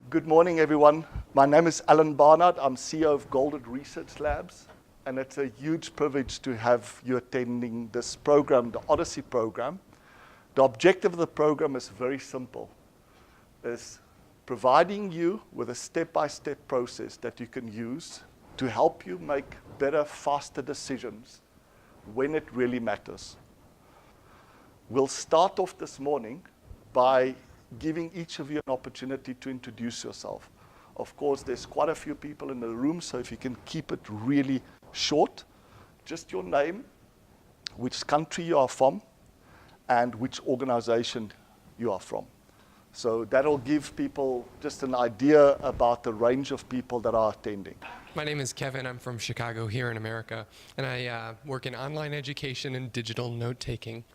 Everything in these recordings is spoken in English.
Good morning, everyone. My name is Alan Barnard. I'm CEO of Golden Research Labs, and it's a huge privilege to have you attending this program, the Odyssey program. The objective of the program is very simple. It's providing you with a step-by-step process that you can use to help you make better, faster decisions when it really matters. We'll start off this morning by giving each of you an opportunity to introduce yourself. Of course, there's quite a few people in the room, so if you can keep it really short, just your name, which country you are from, and which organization you are from. So that'll give people just an idea about the range of people that are attending. My name is Kevin. I'm from Chicago here in America, and I work in online education and digital note-taking.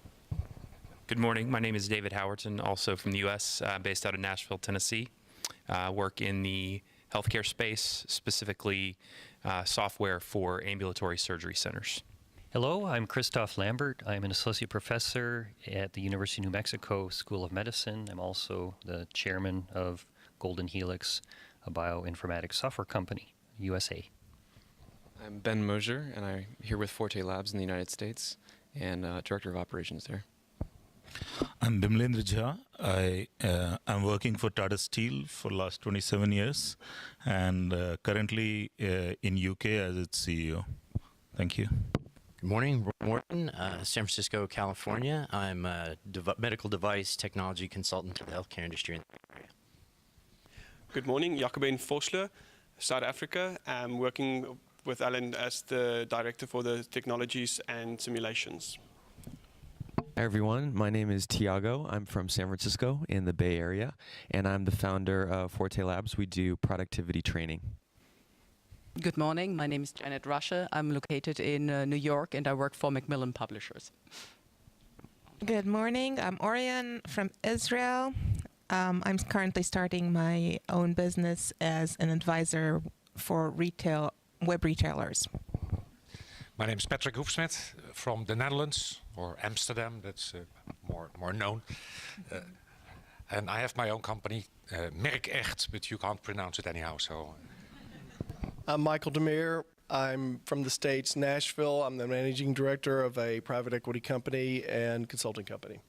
Good morning. My name is David Howerton, also from the U.S., based out of Nashville, Tennessee. Work in the healthcare space, specifically software for ambulatory surgery centers. Hello, I'm Christoph Lambert. I'm an associate professor at the University of New Mexico School of Medicine. I'm also the chairman of Golden Helix, a bioinformatics software company, USA. I'm Ben Mosier, and I'm here with Forte Labs in the United States, and director of operations there. I'm Bimlendra Jha. I'm working for Tata Steel for the last 27 years and currently in UK as its CEO. Thank you. Good morning, Roy Morton, San Francisco, California. I'm a medical device technology consultant to the healthcare industry in the area. Good morning, Jacobin Vosloo, South Africa. I'm working with Alan as the director for the technologies and simulations. Hi everyone, my name is Tiago. I'm from San Francisco in the Bay Area, and I'm the founder of Forte Labs. We do productivity training. Good morning, my name is Janet Russia. I'm located in New York and I work for Macmillan Publishers. Good morning, I'm Orion from Israel. I'm currently starting my own business as an advisor for web retailers. My name is Patrick Hoefsmet from the Netherlands, or Amsterdam, that's more known. And I have my own company, Merk Echt, but you can't pronounce it anyhow. So. I'm Michael Demir. I'm from the States, Nashville. I'm the managing director of a private equity company and consulting company.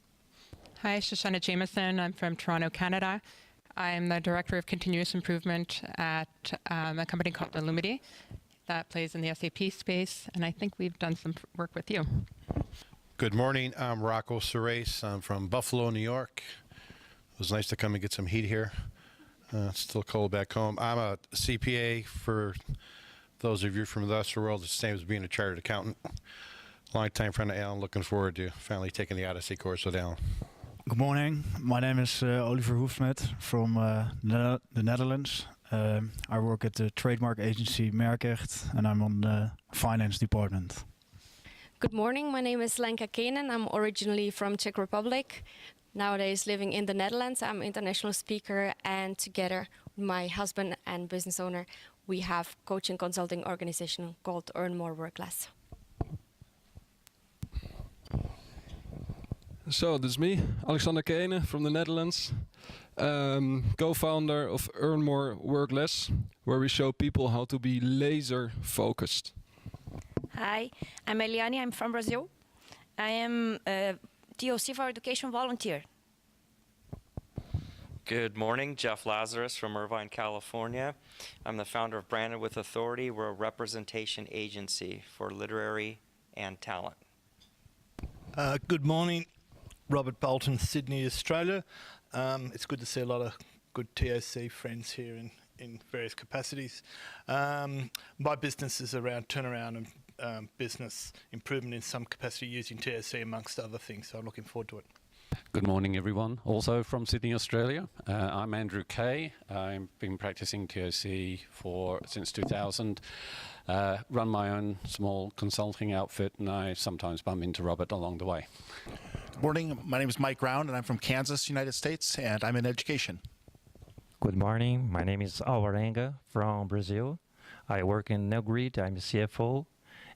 Hi, Shoshana Jameson. I'm from Toronto, Canada. I'm the director of continuous improvement at a company called Illumity that plays in the SAP space, and I think we've done some work with you. Good morning, I'm Rocco Surace. I'm from Buffalo, New York. It was nice to come and get some heat here. It's still cold back home. I'm a CPA for those of you from the industrial world. It's the same as being a chartered accountant. Long-time friend of Alan, looking forward to finally taking the Odyssey course with Alan. Good morning, my name is Oliver Hoefsmet from the Netherlands. I work at the trademark agency Merk Echt, and I'm on the finance department. Good morning, my name is Lenka Kenen. I'm originally from Czech Republic, nowadays living in the Netherlands. I'm an international speaker, and together with my husband and business owner, we have coaching consulting organization called Earn More, Work Less. So this is me, Alexander Kenen from the Netherlands, co-founder of Earn More, Work Less, where we show people how to be laser focused. Hi, I'm Eliane, I'm from Brazil. I am a TOC for Education volunteer. Good morning, Jeff Lazarus from Irvine, California. I'm the founder of Branded with Authority. We're a representation agency for literary and talent. Good morning, Robert Bolton, Sydney, Australia. It's good to see a lot of good TOC friends here in various capacities. My business is around turnaround and business improvement in some capacity using TOC amongst other things, so I'm looking forward to it. Good morning, everyone. Also from Sydney, Australia. I'm Andrew Kay. I've been practicing TOC since 2000. Run my own small consulting outfit, and I sometimes bump into Robert along the way. Good morning. My name is Mike Round, and I'm from Kansas, United States, and I'm in education. Good morning. My name is Alvarenga from Brazil. I work in NeoGrid. I'm a CFO.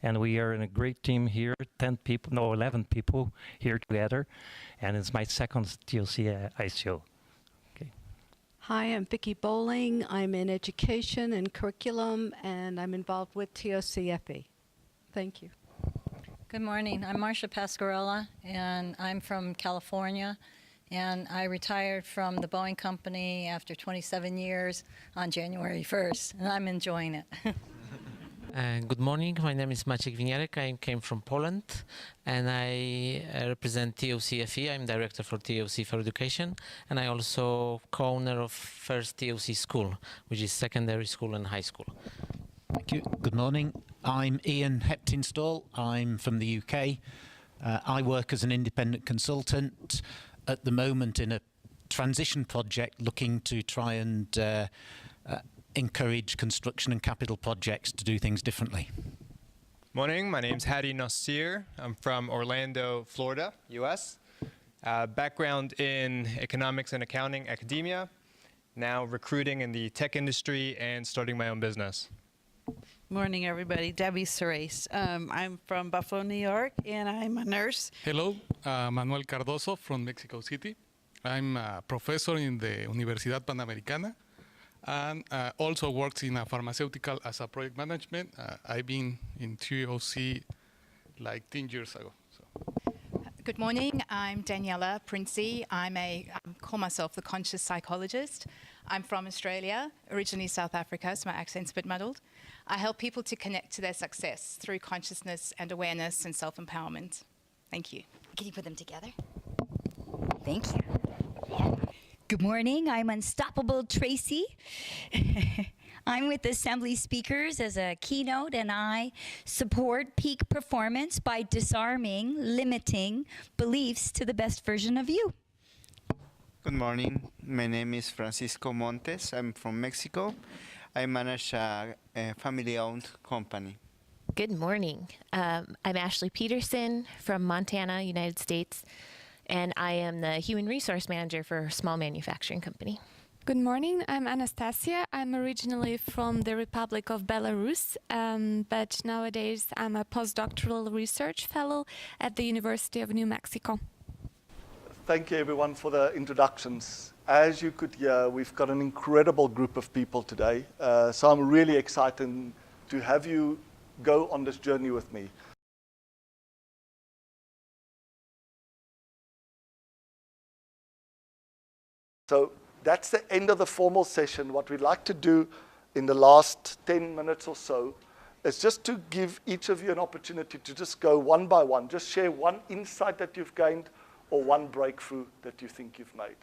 And we are in a great team here, 11 people here together. And it's my second TOC ICO. Okay. Hi, I'm Vicki Bowling. I'm in education and curriculum, and I'm involved with TOCFE. Thank you. Good morning. I'm Marcia Pasquarella, and I'm from California. And I retired from the Boeing Company after 27 years on January 1st, and I'm enjoying it. Good morning. My name is Maciek Winiarek. I came from Poland, and I represent TOCFE. I'm director for TOC for Education, and I also co-owner of First TOC School, which is secondary school and high school. Thank you. Good morning. I'm Ian Heptinstall. I'm from the UK. I work as an independent consultant at the moment in a transition project looking to try and encourage construction and capital projects to do things differently. Morning, my name's Hadi Nasir. I'm from Orlando, Florida, US. Background in economics and accounting, academia. Now recruiting in the tech industry and starting my own business. Morning, everybody. Debbie Surace. I'm from Buffalo, New York, and I'm a nurse. Hello, Manuel Cardoso from Mexico City. I'm a professor in the Universidad Panamericana and also works in a pharmaceutical as a project management. I've been in TOC like 10 years ago. Good morning, I'm Daniela Princey. Call myself the conscious psychologist. I'm from Australia, originally South Africa, so my accent's a bit muddled. I help people to connect to their success through consciousness and awareness and self-empowerment. Thank you. Can you put them together? Thank you. Yeah. Good morning, I'm Unstoppable Tracy. I'm with Assembly Speakers as a keynote, and I support peak performance by disarming limiting beliefs to the best version of you. Good morning. My name is Francisco Montes. I'm from Mexico. I manage a family-owned company. Good morning. I'm Ashley Peterson from Montana, United States, and I am the Human Resource Manager for a small manufacturing company. Good morning, I'm Anastasia. I'm originally from the Republic of Belarus, but nowadays I'm a postdoctoral research fellow at the University of New Mexico. Thank you everyone for the introductions. As you could hear, we've got an incredible group of people today. So I'm really excited to have you go on this journey with me. So that's the end of the formal session. What we'd like to do in the last 10 minutes or so is just to give each of you an opportunity to just go one by one, just share one insight that you've gained or one breakthrough that you think you've made.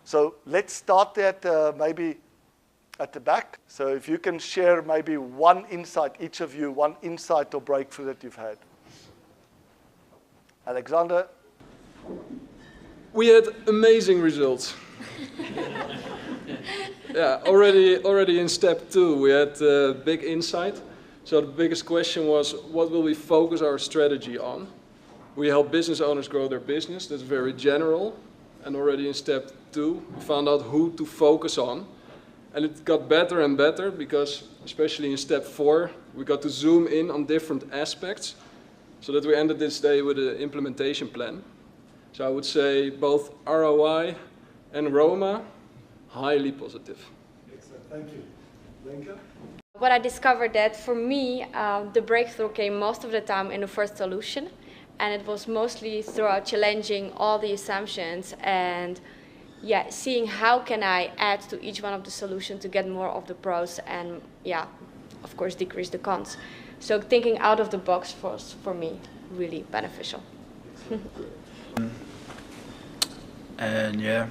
So let's start at maybe at the back. So if you can share maybe one insight, each of you, one insight or breakthrough that you've had. Alexander? We had amazing results. Yeah, already in step 2, we had big insight. So the biggest question was, what will we focus our strategy on? We help business owners grow their business. That's very general. And already in step 2, we found out who to focus on. And it got better and better because, especially in step 4, we got to zoom in on different aspects so that we ended this day with an implementation plan. So I would say both ROI and Roma, highly positive. Excellent, thank you. Lenka? What I discovered that for me, the breakthrough came most of the time in the first solution, and it was mostly throughout challenging all the assumptions and seeing how can I add to each one of the solutions to get more of the pros and of course decrease the cons. So thinking out of the box was for me really beneficial. And you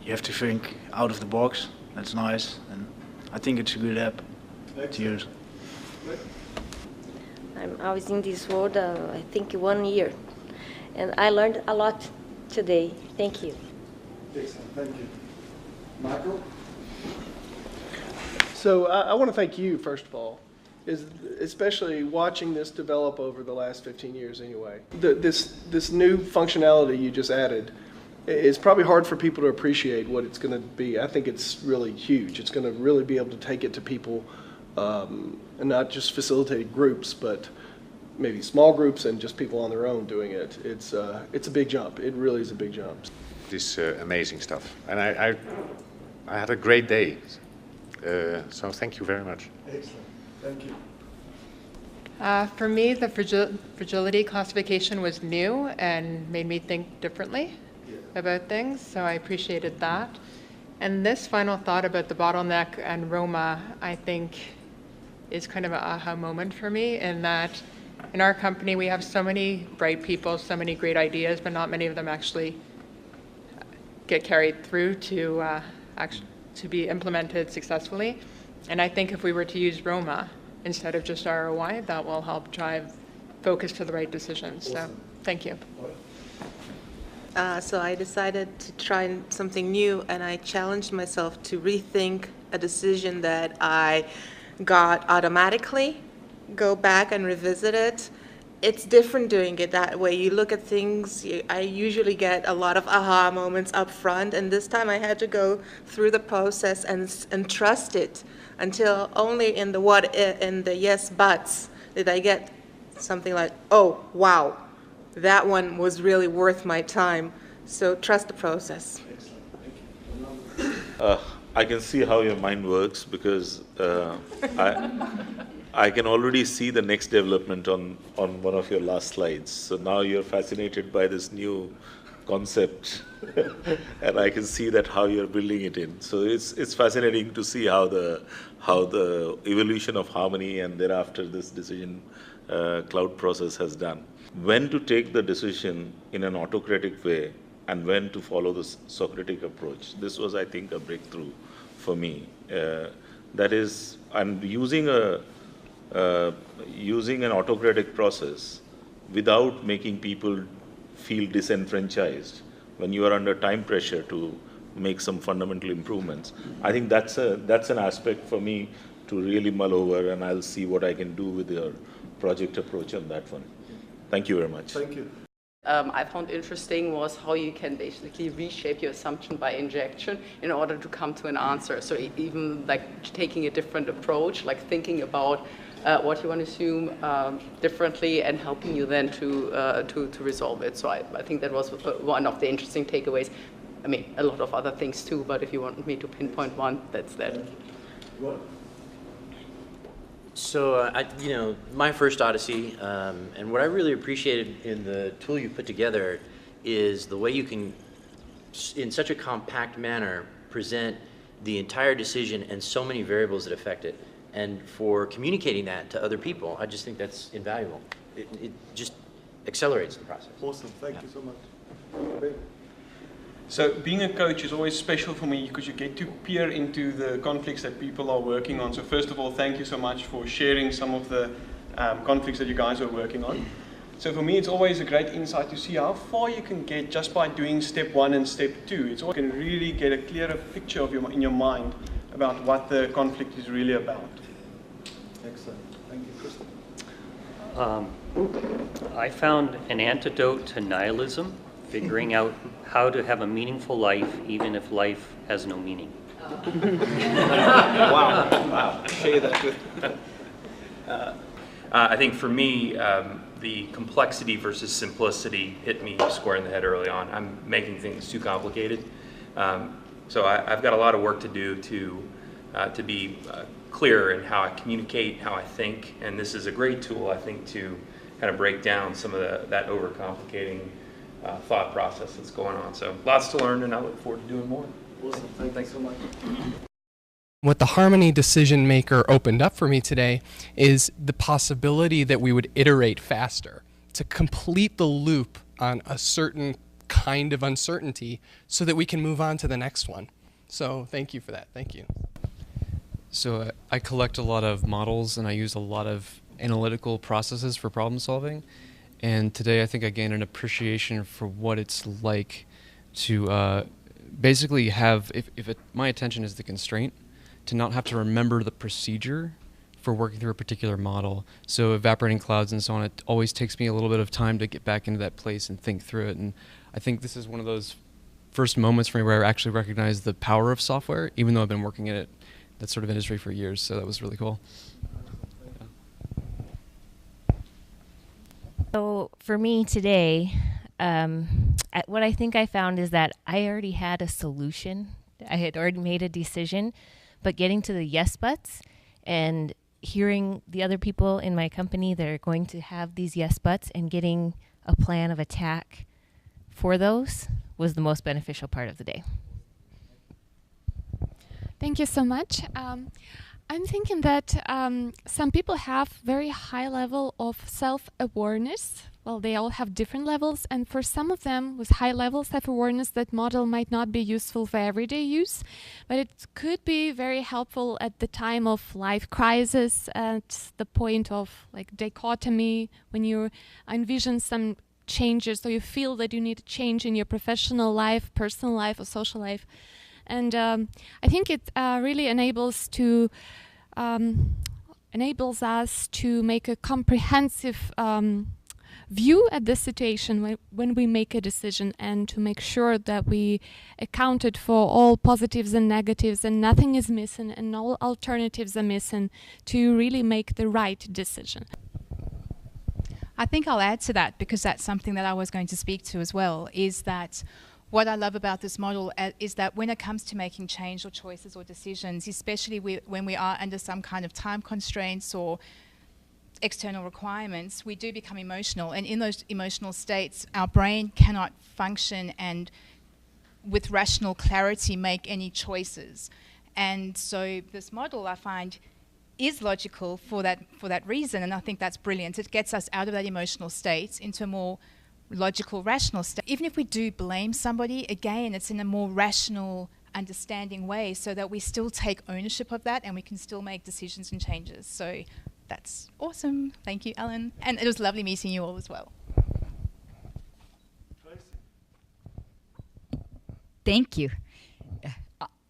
have to think out of the box. That's nice, and I think it's a good app to use. I was in this world, I think 1 year, and I learned a lot today. Thank you. Excellent, thank you. Michael? So I want to thank you, first of all, especially watching this develop over the last 15 years anyway. This new functionality you just added, it's probably hard for people to appreciate what it's going to be. I think it's really huge. It's going to really be able to take it to people and not just facilitate groups, but maybe small groups and just people on their own doing it. It's a big jump. It really is a big jump. This amazing stuff. And I had a great day. So thank you very much. Excellent. Thank you. For me, the fragility classification was new and made me think differently about things, so I appreciated that. And this final thought about the bottleneck and Roma, I think, is kind of an aha moment for me, in that in our company we have so many bright people, so many great ideas, but not many of them actually get carried through to be implemented successfully. And I think if we were to use Roma instead of just ROI, that will help drive focus to the right decisions. Awesome. So thank you. So I decided to try something new, and I challenged myself to rethink a decision that I got automatically, go back and revisit it. It's different doing it that way. You look at things, I usually get a lot of aha moments up front, and this time I had to go through the process and trust it until only in the yes buts did I get something like, oh, wow, that one was really worth my time. So trust the process. I can see how your mind works because I can already see the next development on one of your last slides. So now you're fascinated by this new concept and I can see that how you're building it in. So it's fascinating to see how the evolution of Harmony and thereafter this decision cloud process has done. When to take the decision in an autocratic way and when to follow the Socratic approach. This was, I think, a breakthrough for me. That is, and using an autocratic process without making people feel disenfranchised when you are under time pressure to make some fundamental improvements. I think that's an aspect for me to really mull over, and I'll see what I can do with your project approach on that one. Thank you very much. Thank you. I found interesting was how you can basically reshape your assumption by injection in order to come to an answer. So even like taking a different approach, like thinking about what you want to assume differently and helping you then to resolve it. So I think that was one of the interesting takeaways. I mean, a lot of other things too, but if you want me to pinpoint one, that's that. So, my first Odyssey, and what I really appreciated in the tool you put together is the way you can, in such a compact manner, present the entire decision and so many variables that affect it. And for communicating that to other people, I just think that's invaluable. It just accelerates the process. Awesome, thank you so much. So being a coach is always special for me because you get to peer into the conflicts that people are working on. So first of all, thank you so much for sharing some of the conflicts that you guys are working on. So for me, it's always a great insight to see how far you can get just by doing step 1 and step 2. It's all, you can really get a clearer picture of in your mind about what the conflict is really about. Excellent. Thank you, Kristen. I found an antidote to nihilism, figuring out how to have a meaningful life even if life has no meaning. Wow. Share that with. I think for me, the complexity versus simplicity hit me square in the head early on. I'm making things too complicated. So I've got a lot of work to do to be clear in how I communicate, how I think, and this is a great tool, I think, to kind of break down some of that overcomplicating thought process that's going on. So lots to learn, and I look forward to doing more. Awesome. Thanks so much. What the Harmony Decision Maker opened up for me today is the possibility that we would iterate faster to complete the loop on a certain kind of uncertainty so that we can move on to the next one. So thank you for that. Thank you. So I collect a lot of models and I use a lot of analytical processes for problem solving. And today I think I gained an appreciation for what it's like to basically have, my attention is the constraint, to not have to remember the procedure for working through a particular model. So evaporating clouds and so on, it always takes me a little bit of time to get back into that place and think through it. And I think this is one of those first moments for me where I actually recognize the power of software, even though I've been working in it, that sort of industry for years. So that was really cool. So for me today, what I think I found is that I already had a solution. I had already made a decision, but getting to the yes buts and hearing the other people in my company that are going to have these yes buts and getting a plan of attack for those was the most beneficial part of the day. Thank you so much. I'm thinking that some people have very high level of self-awareness. Well, they all have different levels, and for some of them with high levels of awareness, that model might not be useful for everyday use, but it could be very helpful at the time of life crisis, at the point of like dichotomy, when you envision some changes, or you feel that you need a change in your professional life, personal life, or social life. And I think it really enables us to make a comprehensive view at the situation when we make a decision, and to make sure that we accounted for all positives and negatives and nothing is missing and all alternatives are missing to really make the right decision. I think I'll add to that, because that's something that I was going to speak to as well, is that what I love about this model is that when it comes to making change or choices or decisions, especially when we are under some kind of time constraints or external requirements, we do become emotional. And in those emotional states, our brain cannot function and with rational clarity make any choices. And so this model, I find, is logical for that reason, and I think that's brilliant. It gets us out of that emotional state into a more logical, rational state. Even if we do blame somebody, again, it's in a more rational, understanding way, so that we still take ownership of that and we can still make decisions and changes. So that's awesome. Thank you, Alan. And it was lovely meeting you all as well. Thank you.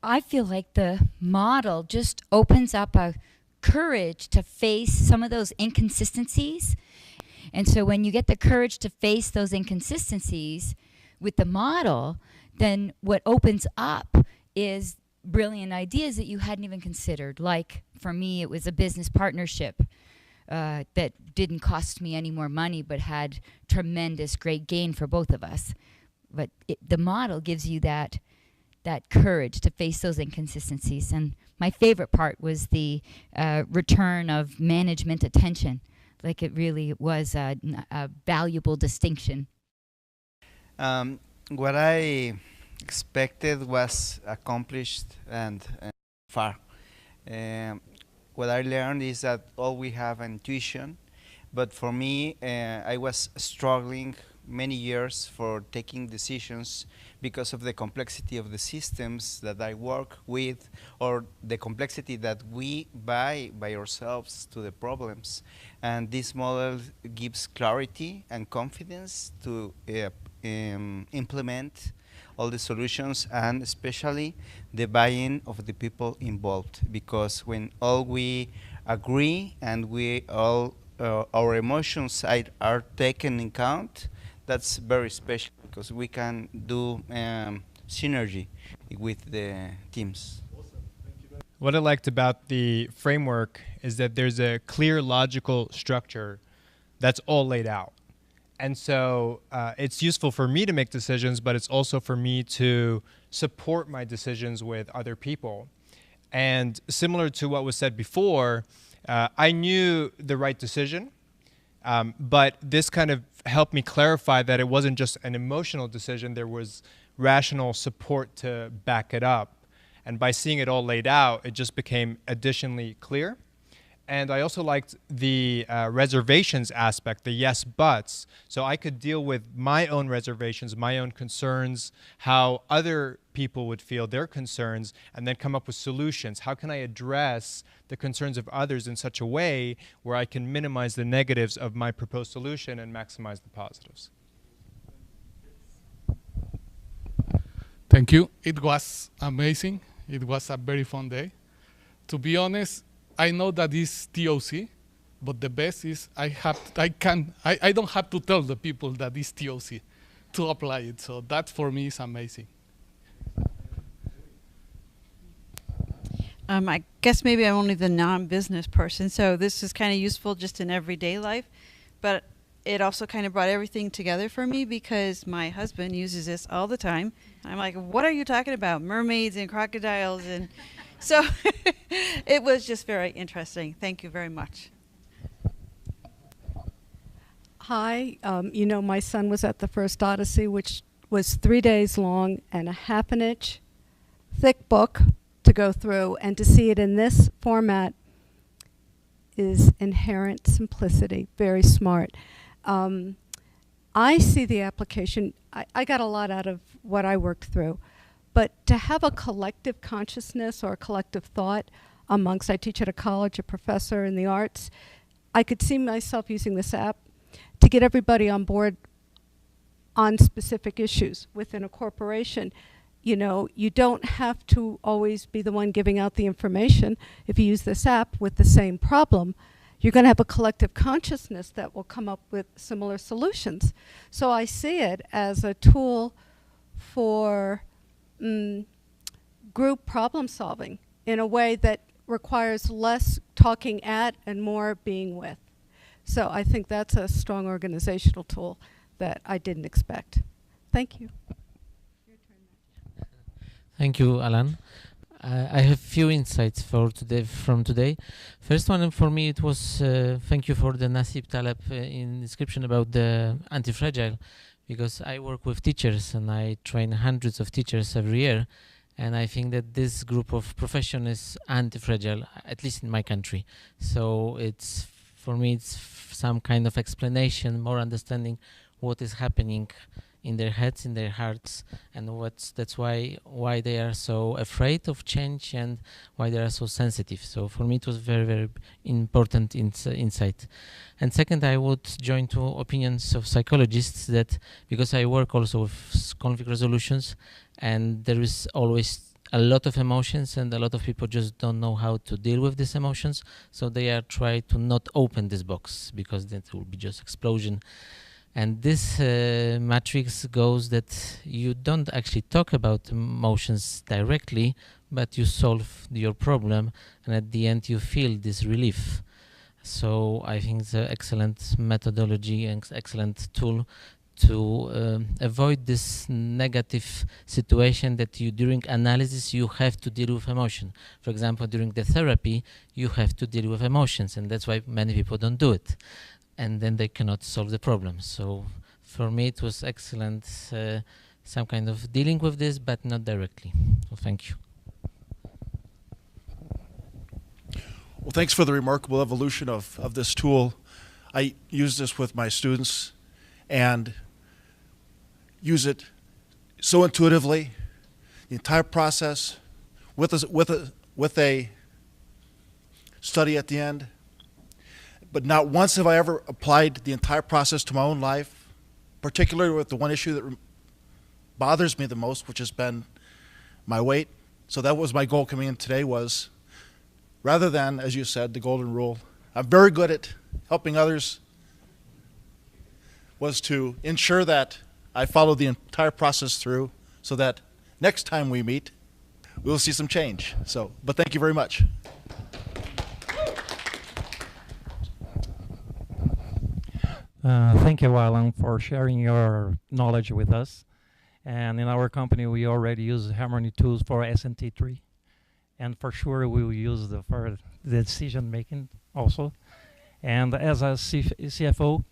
I feel like the model just opens up a courage to face some of those inconsistencies. And so when you get the courage to face those inconsistencies with the model, then what opens up is brilliant ideas that you hadn't even considered. Like for me, it was a business partnership that didn't cost me any more money, but had tremendous great gain for both of us. But the model gives you that courage to face those inconsistencies. And my favorite part was the return of management attention. Like it really was a valuable distinction. What I expected was accomplished and far. What I learned is that all we have intuition, but for me, I was struggling many years for taking decisions because of the complexity of the systems that I work with, or the complexity that we buy by ourselves to the problems. And this model gives clarity and confidence to implement all the solutions, and especially the buy-in of the people involved, because when all we agree and we all our emotions are taken in account, that's very special, because we can do synergy with the teams. What I liked about the framework is that there's a clear logical structure that's all laid out. And so it's useful for me to make decisions, but it's also for me to support my decisions with other people. And similar to what was said before, I knew the right decision, but this kind of helped me clarify that it wasn't just an emotional decision, there was rational support to back it up. And by seeing it all laid out, it just became additionally clear. And I also liked the reservations aspect, the yes buts, so I could deal with my own reservations, my own concerns, how other people would feel their concerns, and then come up with solutions. How can I address the concerns of others in such a way where I can minimize the negatives of my proposed solution and maximize the positives? Thank you. It was amazing. It was a very fun day. To be honest, I know that it's TOC, but the best is I don't have to tell the people that it's TOC to apply it. So that for me is amazing. I guess maybe I'm only the non-business person, so this is kind of useful just in everyday life. But it also kind of brought everything together for me, because my husband uses this all the time. I'm like, what are you talking about? Mermaids and crocodiles and... So it was just very interesting. Thank you very much. Hi. You know, my son was at the first Odyssey, which was 3 days long and a half an inch thick book to go through. And to see it in this format is inherent simplicity, very smart. I see the application. I got a lot out of what I worked through. But to have a collective consciousness or a collective thought amongst, I teach at a college, a professor in the arts, I could see myself using this app to get everybody on board on specific issues within a corporation. You know, you don't have to always be the one giving out the information. If you use this app with the same problem, you're going to have a collective consciousness that will come up with similar solutions. So I see it as a tool for group problem solving in a way that requires less talking at and more being with. So I think that's a strong organizational tool that I didn't expect. Thank you. Thank you, Alan. I have few insights for today from today. First one for me, it was thank you for the Nasib Taleb in description about the anti-fragile, because I work with teachers and I train hundreds of teachers every year, and I think that this group of profession is anti-fragile, at least in my country. So it's, for me, it's some kind of explanation, more understanding what is happening in their heads, in their hearts, and that's why they are so afraid of change and why they are so sensitive. So for me it was very, very important insight. And second, I would join to opinions of psychologists that, because I work also with conflict resolutions, and there is always a lot of emotions and a lot of people just don't know how to deal with these emotions, so they are trying to not open this box because that will be just explosion. And this matrix goes that you don't actually talk about emotions directly, but you solve your problem, and at the end you feel this relief. So I think it's an excellent methodology and excellent tool to avoid this negative situation that you, during analysis, you have to deal with emotion. For example, during the therapy, you have to deal with emotions, and that's why many people don't do it. And then they cannot solve the problem. So for me it was excellent, some kind of dealing with this, but not directly. So thank you. Well, thanks for the remarkable evolution of this tool. I use this with my students, and use it so intuitively, the entire process, with a study at the end. But not once have I ever applied the entire process to my own life, particularly with the one issue that bothers me the most, which has been my weight. So that was my goal coming in today, was rather than, as you said, the golden rule, I'm very good at helping others, was to ensure that I follow the entire process through so that next time we meet, we'll see some change. So, but thank you very much. Thank you, Alan, for sharing your knowledge with us. And in our company, we already use Harmony tools for SNT3. And for sure, we will use for the decision making also. And as a CFO,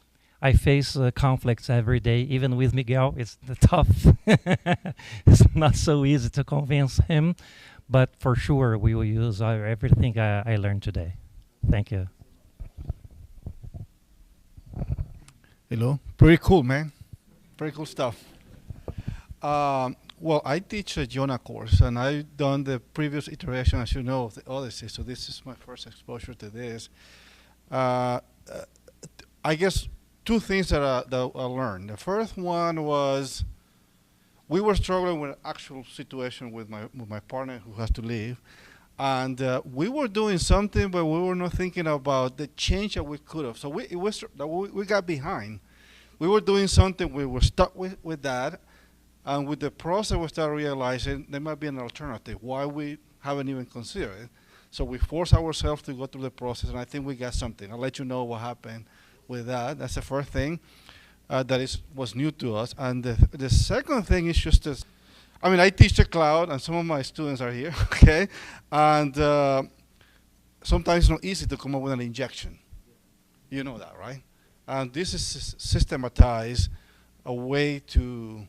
I face conflicts every day. Even with Miguel, it's tough. It's not so easy to convince him. But for sure, we will use everything I learned today. Thank you. Hello. Pretty cool, man. Pretty cool stuff. Well, I teach a Jonah course, and I've done the previous iteration, as you know, of the Odyssey, so this is my first exposure to this. I guess two things that I learned. The first one was we were struggling with an actual situation with my partner who has to leave, and we were doing something, but we were not thinking about the change that we could have. So we got behind. We were doing something, we were stuck with that, and with the process we started realizing there might be an alternative, why we haven't even considered it. So we forced ourselves to go through the process, and I think we got something. I'll let you know what happened with that. That's the first thing that was new to us. And the second thing is just this. I mean, I teach the cloud, and some of my students are here, okay? And sometimes it's not easy to come up with an injection. You know that, right? And this is systematized a way to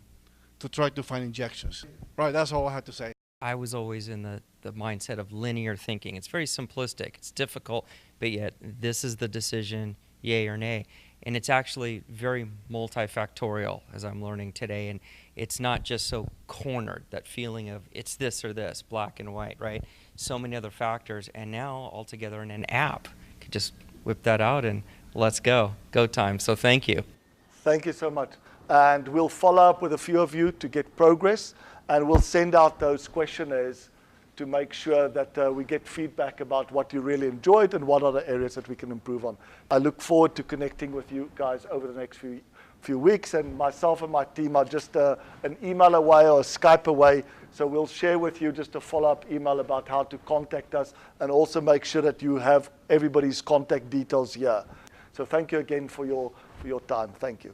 try to find injections. Right, that's all I had to say. I was always in the mindset of linear thinking. It's very simplistic, it's difficult, but yet this is the decision, yay or nay. And it's actually very multifactorial, as I'm learning today, and it's not just so cornered, that feeling of it's this or this, black and white, right? So many other factors, and now altogether in an app, you could just whip that out and let's go time. So thank you. Thank you so much. And we'll follow up with a few of you to get progress, and we'll send out those questionnaires to make sure that we get feedback about what you really enjoyed and what other areas that we can improve on. I look forward to connecting with you guys over the next few weeks, and myself and my team are just an email away or a Skype away, so we'll share with you just a follow-up email about how to contact us, and also make sure that you have everybody's contact details here. So thank you again for your time. Thank you.